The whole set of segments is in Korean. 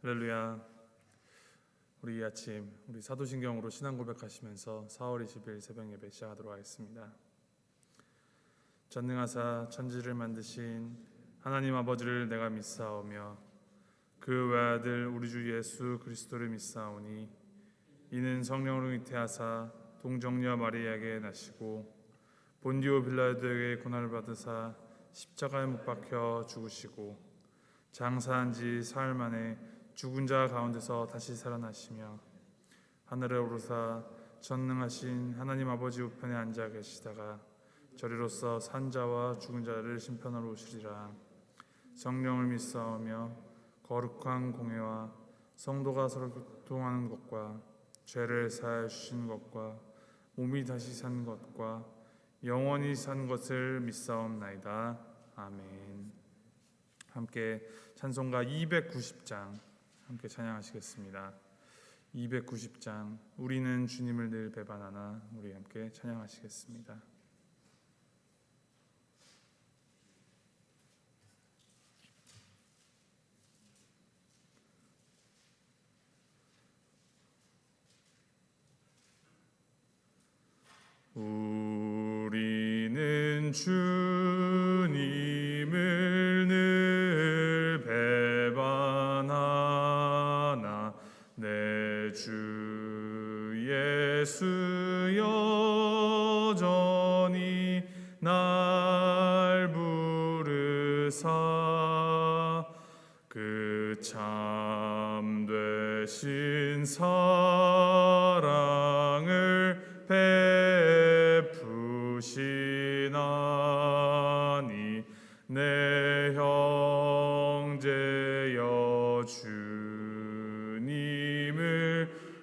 할렐루야. 우리 이 아침 우리 사도신경으로 신앙 고백하시면서 4월 20일 새벽 예배 시작하도록 하겠습니다. 전능하사 천지를 만드신 하나님 아버지를 내가 믿사오며 그 외아들 우리 주 예수 그리스도를 믿사오니 이는 성령으로 잉태하사 동정녀 마리아에게 나시고 본디오 빌라도에게 고난을 받으사 십자가에 못 박혀 죽으시고 장사한 지 사흘 만에 죽은 자 가운데서 다시 살아나시며 하늘에 오르사 전능하신 하나님 아버지 우편에 앉아 계시다가 저리로서 산 자와 죽은 자를 심판하러 오시리라. 성령을 믿사오며 거룩한 공회와 성도가 서로 교통하는 것과 죄를 사하여 주시는 것과 몸이 다시 사는 것과 영원히 사는 것을 믿사옵나이다. 아멘. 함께 찬송가 290장 함께 찬양하시겠습니다. 290장 우리는 주님을 늘 배반하나, 우리 함께 찬양하시겠습니다. 우리는 주님을 늘 배반하나 내 주 예수 여전히 날 부르사 그 참되신 사랑을 베푸시나니 내 형제여 주님을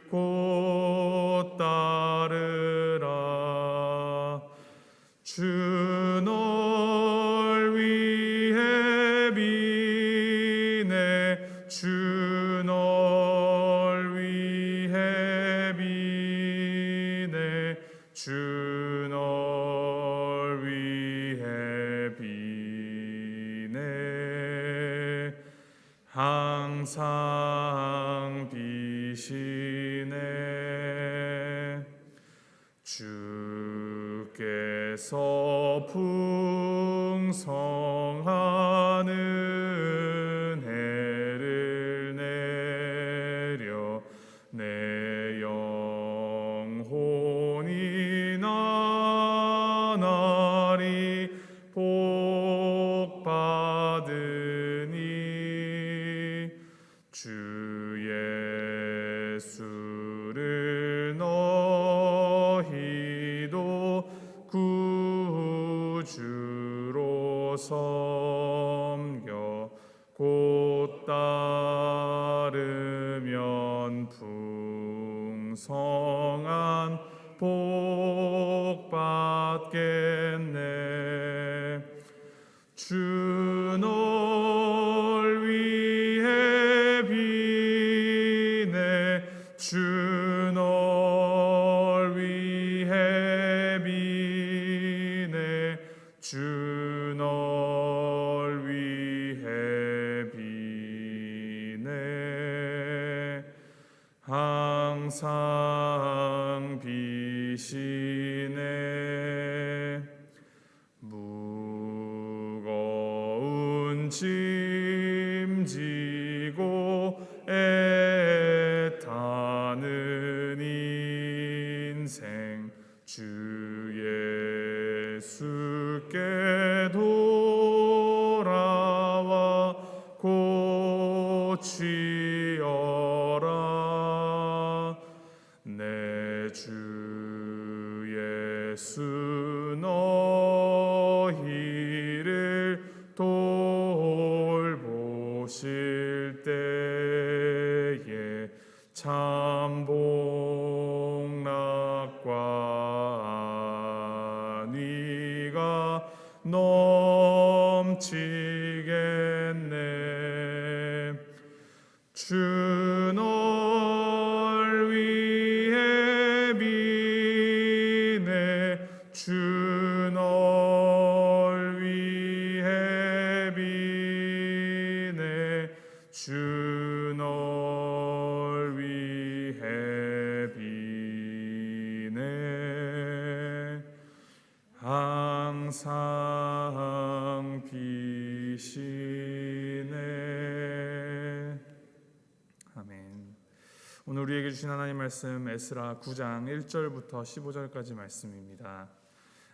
곧 따르라. 주 널 위해 비네 주 널 위해 비네 주 널 위해 비네 항상 비시네. 주께서 풍성한 은혜를 내려 내 영혼이 나날이 복받으니 주 예수를 너희도 구주로 섬겨 곧 따르면 풍성한 복 받겠네. 주 널 위해 비네 주 널 위해 비네 주 널 위해 비네 항상 비시네. 무거운 짐 지고 애타는 인생 주 예수께 돌아와 고치어라. 내 주 예수 너희를 돌보실 때에 참 복락과 안위가 넘치겠네. 주 널 위해 비네 주 널 위해 비네 주 널 항상 비시네. 아멘. 오늘 우리에게 주신 하나님 말씀 에스라 9장 1절부터 15절까지 말씀입니다.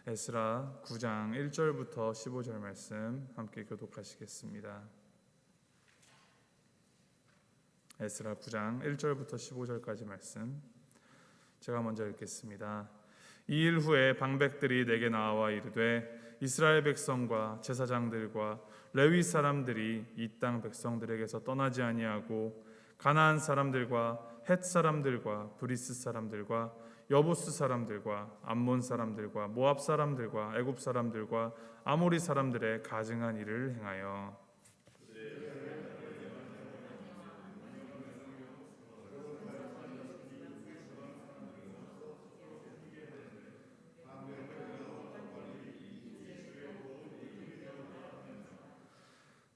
에스라 9장 1절부터 15절 말씀 함께 교독하시겠습니다. 에스라 9장 1절부터 15절까지 말씀 제가 먼저 읽겠습니다. 이 일 후에 방백들이 내게 나와 이르되 이스라엘 백성과 제사장들과 레위 사람들이 이 땅 백성들에게서 떠나지 아니하고 가나안 사람들과 헷 사람들과 브리스 사람들과 여부스 사람들과 암몬 사람들과 모압 사람들과 애굽 사람들과 아모리 사람들의 가증한 일을 행하여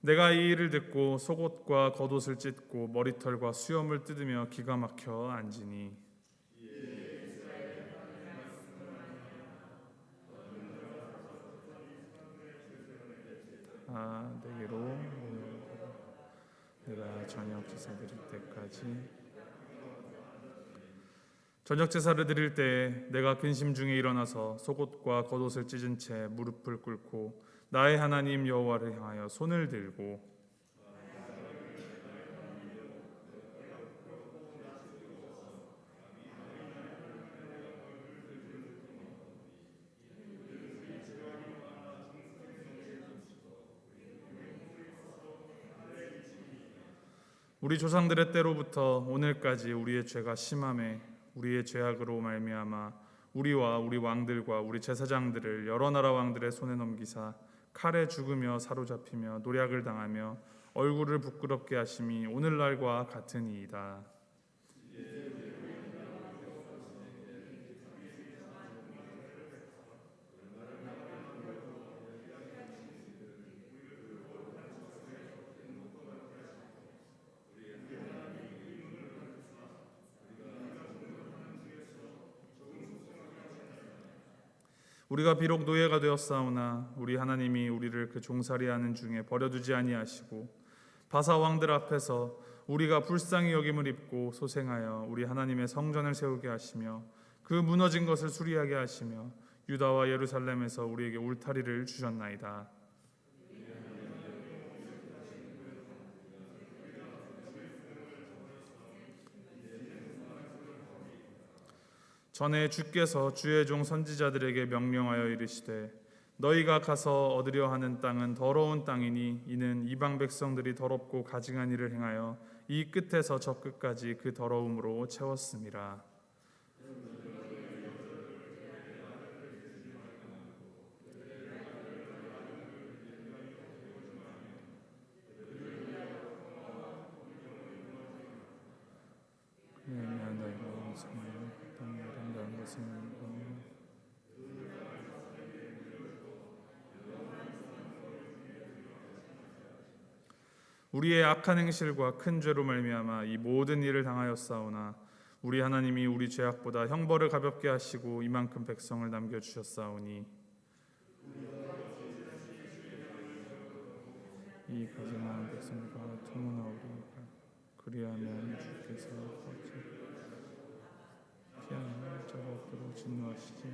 내가 이 일을 듣고 속옷과 겉옷을 찢고 머리털과 수염을 뜯으며 기가 막혀 앉으니 내게로 내가 저녁 제사 드릴 때까지 저녁 제사를 드릴 때에 내가 근심 중에 일어나서 속옷과 겉옷을 찢은 채 무릎을 꿇고 나의 하나님 여호와를 향하여 손을 들고 우리 조상들의 때로부터 오늘까지 우리의 죄가 심함에 우리의 죄악으로 말미암아 우리와 우리 왕들과 우리 제사장들을 여러 나라 왕들의 손에 넘기사 칼에 죽으며 사로잡히며 노략을 당하며 얼굴을 부끄럽게 하심이 오늘날과 같으니이다. 우리가 비록 노예가 되었사오나 우리 하나님이 우리를 그 종살이하는 중에 버려두지 아니하시고 바사 왕들 앞에서 우리가 불쌍히 여김을 입고 소생하여 우리 하나님의 성전을 세우게 하시며 그 무너진 것을 수리하게 하시며 유다와 예루살렘에서 우리에게 울타리를 주셨나이다. 전에 주께서 주의 종 선지자들에게 명령하여 이르시되 너희가 가서 얻으려 하는 땅은 더러운 땅이니 이는 이방 백성들이 더럽고 가증한 일을 행하여 이 끝에서 저 끝까지 그 더러움으로 채웠음이라. 우리의 악한 행실과 큰 죄로 말미암아 이 모든 일을 당하였사오나 우리 하나님이 우리 죄악보다 형벌을 가볍게 하시고 이만큼 백성을 남겨 주셨사오니 이 가증한 백성과 통문하오리이까. 그리하면 주께서 피하는 자가 없도록 진노하시지.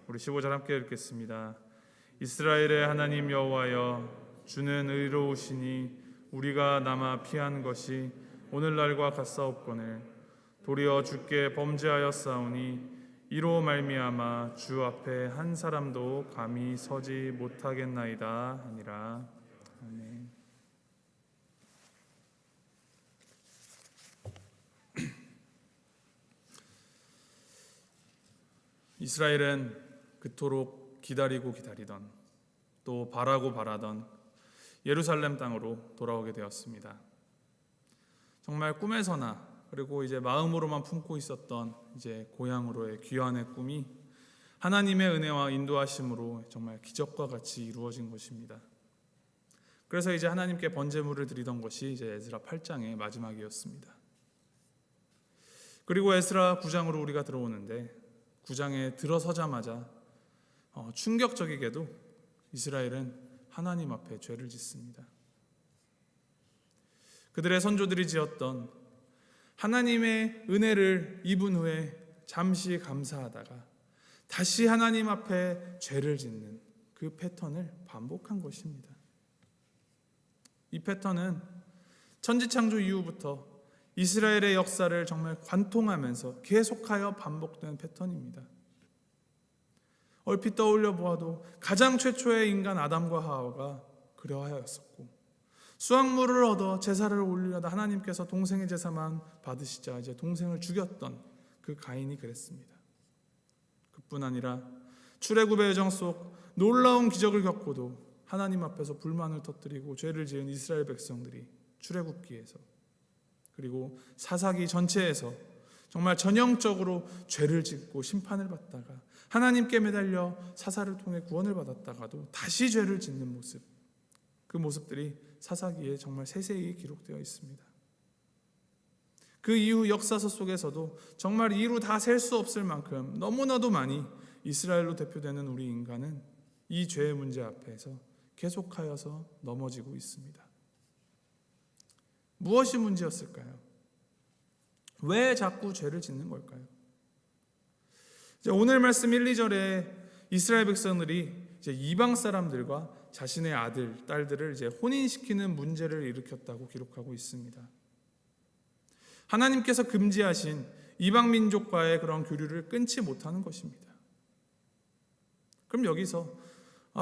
우리 15절 함께 읽겠습니다. 이스라엘의 하나님 여호와여, 주는 의로우시니 우리가 남아 피한 것이 오늘날과 같사옵거늘 도리어 주께 범죄하였사오니 이로 말미암아 주 앞에 한 사람도 감히 서지 못하겠나이다 하니라. 아멘. 이스라엘은 그토록 기다리던 또 바라던 예루살렘 땅으로 돌아오게 되었습니다. 정말 꿈에서나 그리고 이제 마음으로만 품고 있었던 이제 고향으로의 귀환의 꿈이 하나님의 은혜와 인도하심으로 정말 기적과 같이 이루어진 것입니다. 그래서 이제 하나님께 번제물을 드리던 것이 이제 에스라 8장의 마지막이었습니다. 그리고 에스라 9장으로 우리가 들어오는데 9장에 들어서자마자 충격적이게도 이스라엘은 하나님 앞에 죄를 짓습니다. 그들의 선조들이 지었던 하나님의 은혜를 입은 후에 잠시 감사하다가 다시 하나님 앞에 죄를 짓는 그 패턴을 반복한 것입니다. 이 패턴은 천지창조 이후부터 이스라엘의 역사를 정말 관통하면서 계속하여 반복된 패턴입니다. 얼핏 떠올려 보아도 가장 최초의 인간 아담과 하와가 그러하였었고, 수확물을 얻어 제사를 올리려다 하나님께서 동생의 제사만 받으시자 이제 동생을 죽였던 그 가인이 그랬습니다. 그뿐 아니라 출애굽의 여정 속 놀라운 기적을 겪고도 하나님 앞에서 불만을 터뜨리고 죄를 지은 이스라엘 백성들이 출애굽기에서 그리고 사사기 전체에서 정말 전형적으로 죄를 짓고 심판을 받다가 하나님께 매달려 사사를 통해 구원을 받았다가도 다시 죄를 짓는 모습, 그 모습들이 사사기에 정말 세세히 기록되어 있습니다. 그 이후 역사서 속에서도 정말 이루 다 셀 수 없을 만큼 너무나도 많이 이스라엘로 대표되는 우리 인간은 이 죄의 문제 앞에서 계속하여서 넘어지고 있습니다. 무엇이 문제였을까요? 왜 자꾸 죄를 짓는 걸까요? 오늘 말씀 1, 2절에 이스라엘 백성들이 이방 사람들과 자신의 아들, 딸들을 혼인시키는 문제를 일으켰다고 기록하고 있습니다. 하나님께서 금지하신 이방 민족과의 그런 교류를 끊지 못하는 것입니다. 그럼 여기서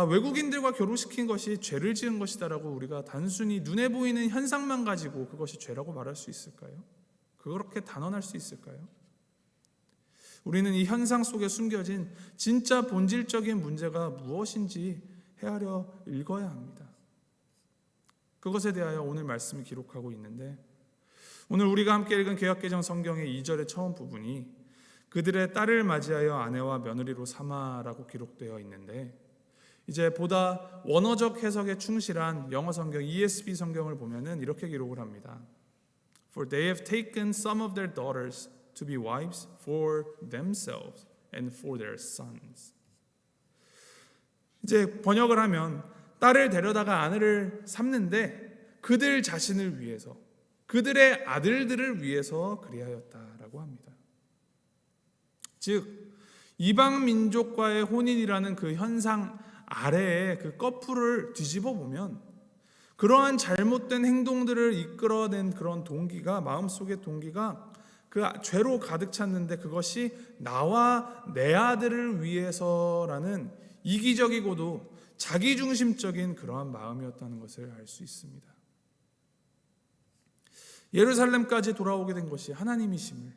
외국인들과 결혼시킨 것이 죄를 지은 것이다라고 우리가 단순히 눈에 보이는 현상만 가지고 그것이 죄라고 말할 수 있을까요? 그렇게 단언할 수 있을까요? 우리는 이 현상 속에 숨겨진 진짜 본질적인 문제가 무엇인지 헤아려 읽어야 합니다. 그것에 대하여 오늘 말씀이 기록하고 있는데, 오늘 우리가 함께 읽은 개역개정 성경의 2절의 처음 부분이 그들의 딸을 맞이하여 아내와 며느리로 삼아라고 기록되어 있는데, 이제 보다 원어적 해석에 충실한 영어 성경 ESV 성경을 보면은 이렇게 기록을 합니다. For they have taken some of their daughters to be wives for themselves and for their sons. 이제 번역을 하면 딸을 데려다가 아내를 삼는데 그들 자신을 위해서, 그들의 아들들을 위해서 그리하였다라고 합니다. 즉 이방 민족과의 혼인이라는 그 현상 아래에 그 거풀을 뒤집어 보면 그러한 잘못된 행동들을 이끌어낸 그런 동기가, 마음속의 동기가 그 죄로 가득 찼는데 그것이 나와 내 아들을 위해서라는 이기적이고도 자기중심적인 그러한 마음이었다는 것을 알 수 있습니다. 예루살렘까지 돌아오게 된 것이 하나님이심을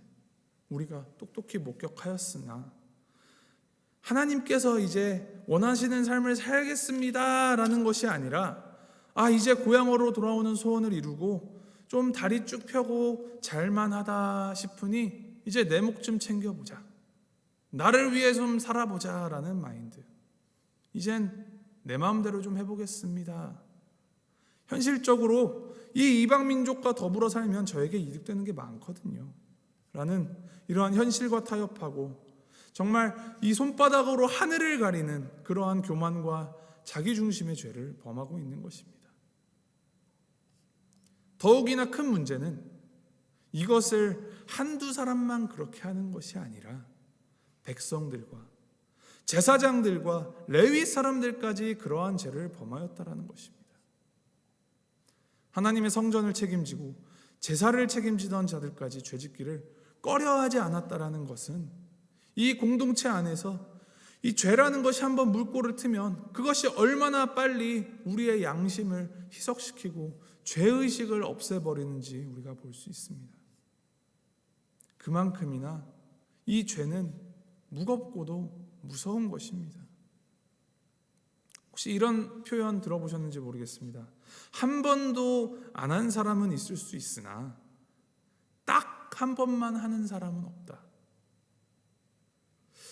우리가 똑똑히 목격하였으나 하나님께서 이제 원하시는 삶을 살겠습니다라는 것이 아니라 이제 고향으로 돌아오는 소원을 이루고 좀 다리 쭉 펴고 잘만하다 싶으니 이제 내 목 좀 챙겨보자, 나를 위해 좀 살아보자라는 마인드, 이젠 내 마음대로 좀 해보겠습니다. 현실적으로 이 이방 민족과 더불어 살면 저에게 이득되는 게 많거든요 라는 이러한 현실과 타협하고 정말 이 손바닥으로 하늘을 가리는 그러한 교만과 자기중심의 죄를 범하고 있는 것입니다. 더욱이나 큰 문제는 이것을 한두 사람만 그렇게 하는 것이 아니라 백성들과 제사장들과 레위 사람들까지 그러한 죄를 범하였다라는 것입니다. 하나님의 성전을 책임지고 제사를 책임지던 자들까지 죄짓기를 꺼려하지 않았다라는 것은 이 공동체 안에서 이 죄라는 것이 한번 물꼬를 트면 그것이 얼마나 빨리 우리의 양심을 희석시키고 죄의식을 없애버리는지 우리가 볼 수 있습니다. 그만큼이나 이 죄는 무겁고도 무서운 것입니다. 혹시 이런 표현 들어보셨는지 모르겠습니다. 한 번도 안 한 사람은 있을 수 있으나 딱 한 번만 하는 사람은 없다.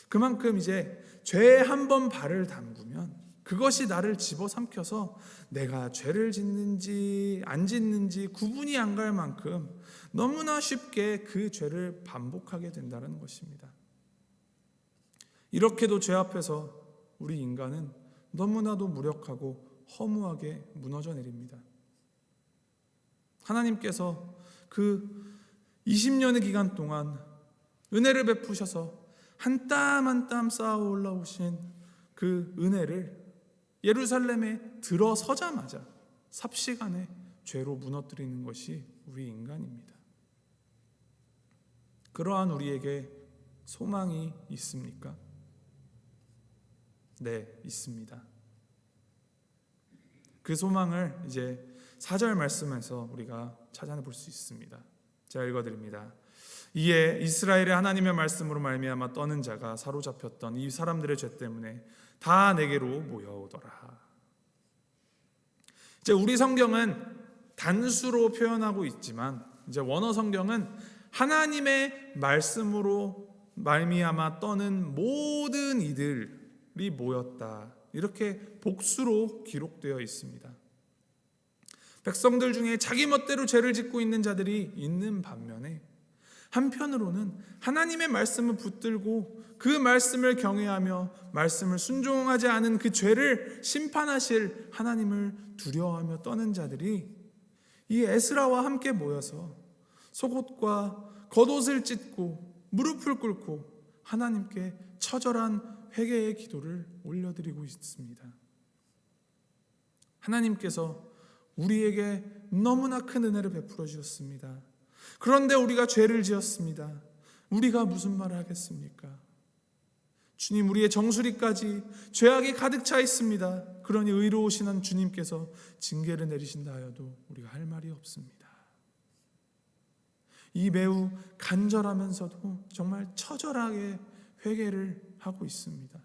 그만큼 이제 죄에 한 번 발을 담그면 그것이 나를 집어삼켜서 내가 죄를 짓는지 안 짓는지 구분이 안 갈 만큼 너무나 쉽게 그 죄를 반복하게 된다는 것입니다. 이렇게도 죄 앞에서 우리 인간은 너무나도 무력하고 허무하게 무너져 내립니다. 하나님께서 그 20년의 기간 동안 은혜를 베푸셔서 한 땀 한 땀 쌓아 올라오신 그 은혜를 예루살렘에 들어서자마자 삽시간에 죄로 무너뜨리는 것이 우리 인간입니다. 그러한 우리에게 소망이 있습니까? 네, 있습니다. 그 소망을 이제 4절 말씀에서 우리가 찾아볼 수 있습니다. 제가 읽어드립니다. 이에 이스라엘의 하나님의 말씀으로 말미암아 떠는 자가 사로잡혔던 이 사람들의 죄 때문에 다 내게로 모여오더라. 이제 우리 성경은 단수로 표현하고 있지만 이제 원어 성경은 하나님의 말씀으로 말미암아 떠는 모든 이들이 모였다, 이렇게 복수로 기록되어 있습니다. 백성들 중에 자기 멋대로 죄를 짓고 있는 자들이 있는 반면에 한편으로는 하나님의 말씀을 붙들고 그 말씀을 경외하며 말씀을 순종하지 않은 그 죄를 심판하실 하나님을 두려워하며 떠는 자들이 이 에스라와 함께 모여서 속옷과 겉옷을 찢고 무릎을 꿇고 하나님께 처절한 회개의 기도를 올려드리고 있습니다. 하나님께서 우리에게 너무나 큰 은혜를 베풀어 주셨습니다. 그런데 우리가 죄를 지었습니다. 우리가 무슨 말을 하겠습니까? 주님, 우리의 정수리까지 죄악이 가득 차 있습니다. 그러니 의로우신 한 주님께서 징계를 내리신다 하여도 우리가 할 말이 없습니다. 이 매우 간절하면서도 정말 처절하게 회개를 하고 있습니다.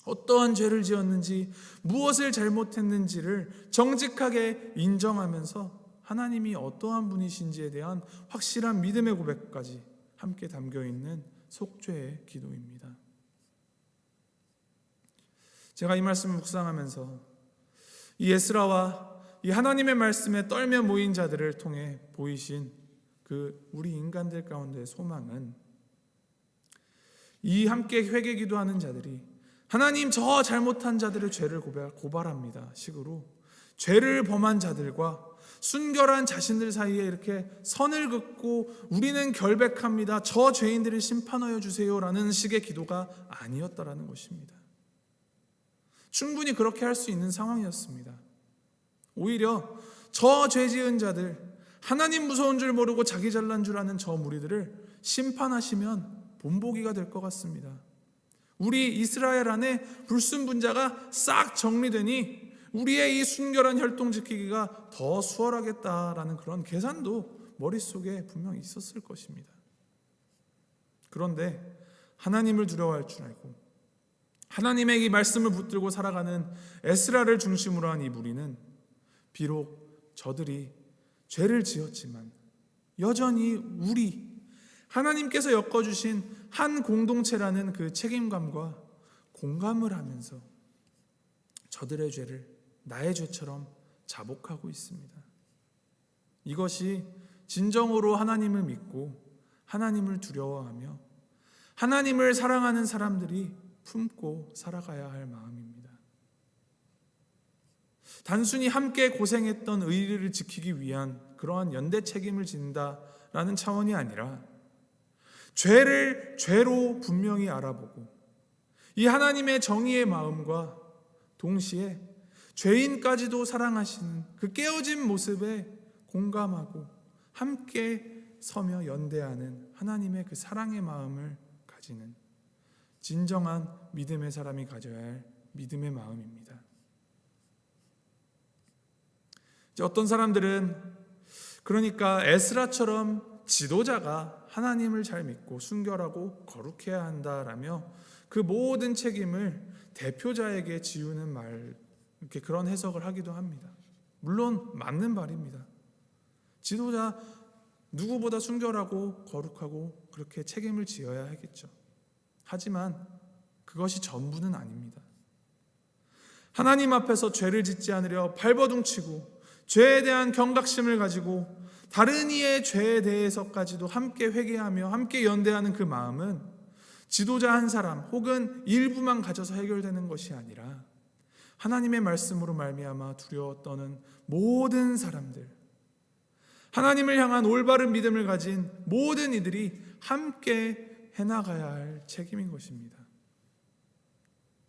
어떠한 죄를 지었는지, 무엇을 잘못했는지를 정직하게 인정하면서 하나님이 어떠한 분이신지에 대한 확실한 믿음의 고백까지 함께 담겨있는 속죄의 기도입니다. 제가 이 말씀을 묵상하면서 이 에스라와 이 하나님의 말씀에 떨며 모인 자들을 통해 보이신 그 우리 인간들 가운데의 소망은, 이 함께 회개 기도하는 자들이 하나님, 저 잘못한 자들의 죄를 고발합니다 식으로 죄를 범한 자들과 순결한 자신들 사이에 이렇게 선을 긋고 우리는 결백합니다, 저 죄인들을 심판하여 주세요라는 식의 기도가 아니었다라는 것입니다. 충분히 그렇게 할 수 있는 상황이었습니다. 오히려 저 죄 지은 자들, 하나님 무서운 줄 모르고 자기 잘난 줄 아는 저 무리들을 심판하시면 본보기가 될 것 같습니다. 우리 이스라엘 안에 불순분자가 싹 정리되니 우리의 이 순결한 혈통 지키기가 더 수월하겠다라는 그런 계산도 머릿속에 분명히 있었을 것입니다. 그런데 하나님을 두려워할 줄 알고 하나님의 이 말씀을 붙들고 살아가는 에스라를 중심으로 한 이 무리는 비록 저들이 죄를 지었지만 여전히 우리 하나님께서 엮어주신 한 공동체라는 그 책임감과 공감을 하면서 저들의 죄를 나의 죄처럼 자복하고 있습니다. 이것이 진정으로 하나님을 믿고 하나님을 두려워하며 하나님을 사랑하는 사람들이 품고 살아가야 할 마음입니다. 단순히 함께 고생했던 의리를 지키기 위한 그러한 연대 책임을 진다라는 차원이 아니라 죄를 죄로 분명히 알아보고 이 하나님의 정의의 마음과 동시에 죄인까지도 사랑하시는 그 깨어진 모습에 공감하고 함께 서며 연대하는 하나님의 그 사랑의 마음을 가지는 진정한 믿음의 사람이 가져야 할 믿음의 마음입니다. 어떤 사람들은 그러니까 에스라처럼 지도자가 하나님을 잘 믿고 순결하고 거룩해야 한다라며 그 모든 책임을 대표자에게 지우는 말, 이렇게 그런 해석을 하기도 합니다. 물론 맞는 말입니다. 지도자 누구보다 순결하고 거룩하고 그렇게 책임을 지어야 하겠죠. 하지만 그것이 전부는 아닙니다. 하나님 앞에서 죄를 짓지 않으려 발버둥치고 죄에 대한 경각심을 가지고 다른 이의 죄에 대해서까지도 함께 회개하며 함께 연대하는 그 마음은 지도자 한 사람 혹은 일부만 가져서 해결되는 것이 아니라 하나님의 말씀으로 말미암아 두려워 떠는 모든 사람들, 하나님을 향한 올바른 믿음을 가진 모든 이들이 함께 해나가야 할 책임인 것입니다.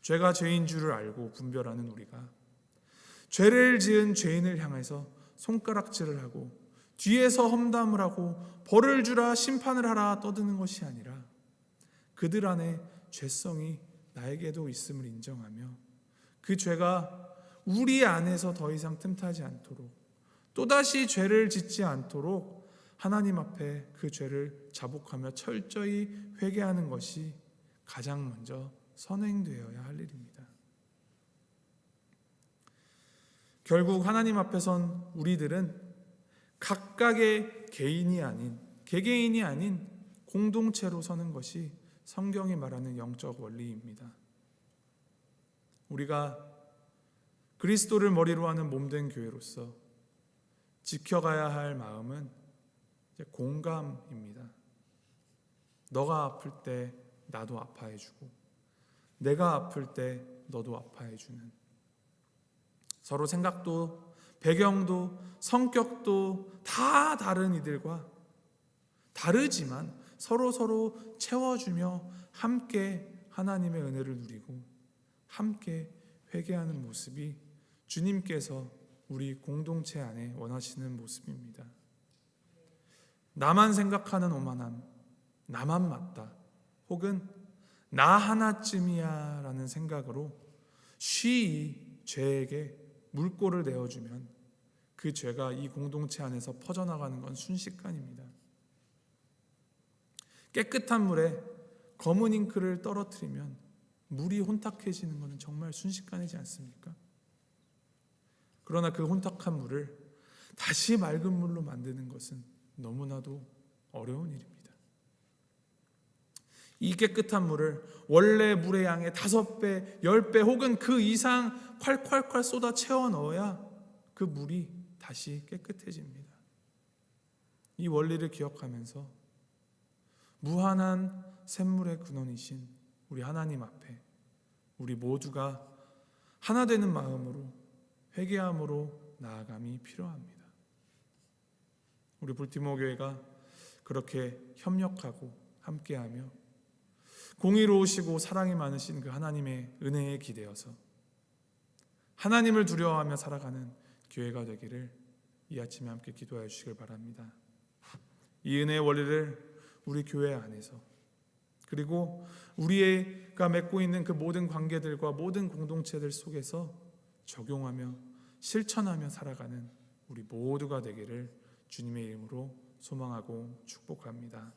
죄가 죄인 줄을 알고 분별하는 우리가 죄를 지은 죄인을 향해서 손가락질을 하고 뒤에서 험담을 하고 벌을 주라 심판을 하라 떠드는 것이 아니라 그들 안에 죄성이 나에게도 있음을 인정하며 그 죄가 우리 안에서 더 이상 틈타지 않도록 또다시 죄를 짓지 않도록 하나님 앞에 그 죄를 자복하며 철저히 회개하는 것이 가장 먼저 선행되어야 할 일입니다. 결국 하나님 앞에 선 우리들은 각각의 개개인이 아닌 공동체로 서는 것이 성경이 말하는 영적 원리입니다. 우리가 그리스도를 머리로 하는 몸된 교회로서 지켜가야 할 마음은 공감입니다. 너가 아플 때 나도 아파해주고 내가 아플 때 너도 아파해주는, 서로 생각도 배경도 성격도 다 다른 이들과 다르지만 서로 채워주며 함께 하나님의 은혜를 누리고 함께 회개하는 모습이 주님께서 우리 공동체 안에 원하시는 모습입니다. 나만 생각하는 오만함, 나만 맞다, 혹은 나 하나쯤이야 라는 생각으로 쉬이 죄에게 물꼬를 내어주면 그 죄가 이 공동체 안에서 퍼져나가는 건 순식간입니다. 깨끗한 물에 검은 잉크를 떨어뜨리면 물이 혼탁해지는 것은 정말 순식간이지 않습니까? 그러나 그 혼탁한 물을 다시 맑은 물로 만드는 것은 너무나도 어려운 일입니다. 이 깨끗한 물을 원래 물의 양의 5배, 10배 혹은 그 이상 콸콸콸 쏟아 채워 넣어야 그 물이 다시 깨끗해집니다. 이 원리를 기억하면서 무한한 샘물의 근원이신 우리 하나님 앞에 우리 모두가 하나 되는 마음으로 회개함으로 나아감이 필요합니다. 우리 볼티모어 교회가 그렇게 협력하고 함께하며 공의로우시고 사랑이 많으신 그 하나님의 은혜에 기대어서 하나님을 두려워하며 살아가는 교회가 되기를 이 아침에 함께 기도하여 주시길 바랍니다. 이 은혜의 원리를 우리 교회 안에서 그리고 우리가 맺고 있는 그 모든 관계들과 모든 공동체들 속에서 적용하며 실천하며 살아가는 우리 모두가 되기를 주님의 이름으로 소망하고 축복합니다.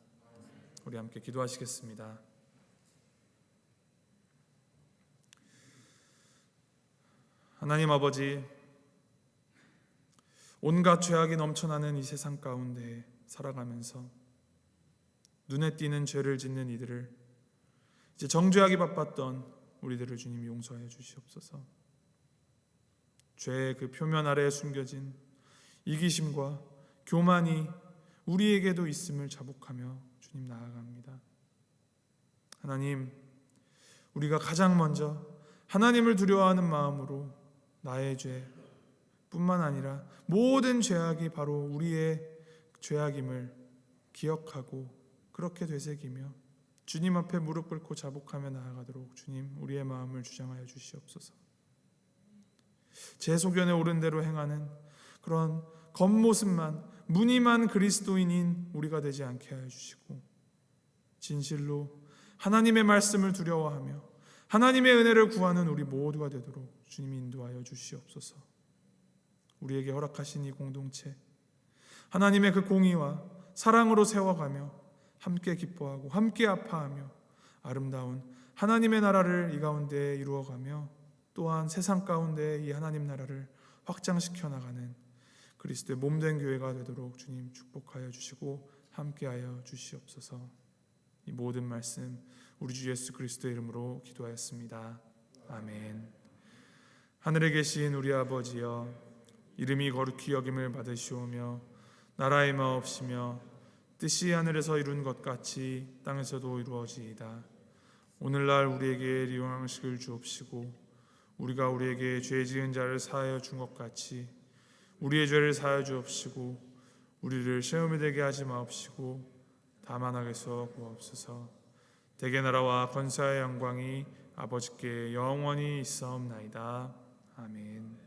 우리 함께 기도하시겠습니다. 하나님 아버지, 온갖 죄악이 넘쳐나는 이 세상 가운데 살아가면서 눈에 띄는 죄를 짓는 이들을 이제 정죄하기 바빴던 우리들을 주님 용서하여 주시옵소서. 죄의 그 표면 아래에 숨겨진 이기심과 교만이 우리에게도 있음을 자복하며 주님 나아갑니다. 하나님, 우리가 가장 먼저 하나님을 두려워하는 마음으로 나의 죄뿐만 아니라 모든 죄악이 바로 우리의 죄악임을 기억하고 그렇게 되새기며 주님 앞에 무릎 꿇고 자복하며 나아가도록 주님 우리의 마음을 주장하여 주시옵소서. 제 소견에 옳은 대로 행하는 그런 겉모습만 무늬만 그리스도인인 우리가 되지 않게 하여 주시고 진실로 하나님의 말씀을 두려워하며 하나님의 은혜를 구하는 우리 모두가 되도록 주님이 인도하여 주시옵소서. 우리에게 허락하신 이 공동체 하나님의 그 공의와 사랑으로 세워가며 함께 기뻐하고 함께 아파하며 아름다운 하나님의 나라를 이 가운데 이루어가며 또한 세상 가운데 이 하나님 나라를 확장시켜 나가는 그리스도의 몸된 교회가 되도록 주님 축복하여 주시고 함께하여 주시옵소서. 이 모든 말씀 우리 주 예수 그리스도의 이름으로 기도하였습니다. 아멘. 하늘에 계신 우리 아버지여, 이름이 거룩히 여김을 받으시오며 나라의 마옵시며 뜻이 하늘에서 이룬 것 같이 땅에서도 이루어지이다. 오늘날 우리에게 일용양식을 주옵시고 우리가 우리에게 죄 지은 자를 사하여 준 것 같이 우리의 죄를 사하여 주옵시고 우리를 시험에 들게 하지 마옵시고 다만 악에서 구하옵소서. 대개 나라와 권세와 영광이 아버지께 영원히 있사옵나이다. 아멘.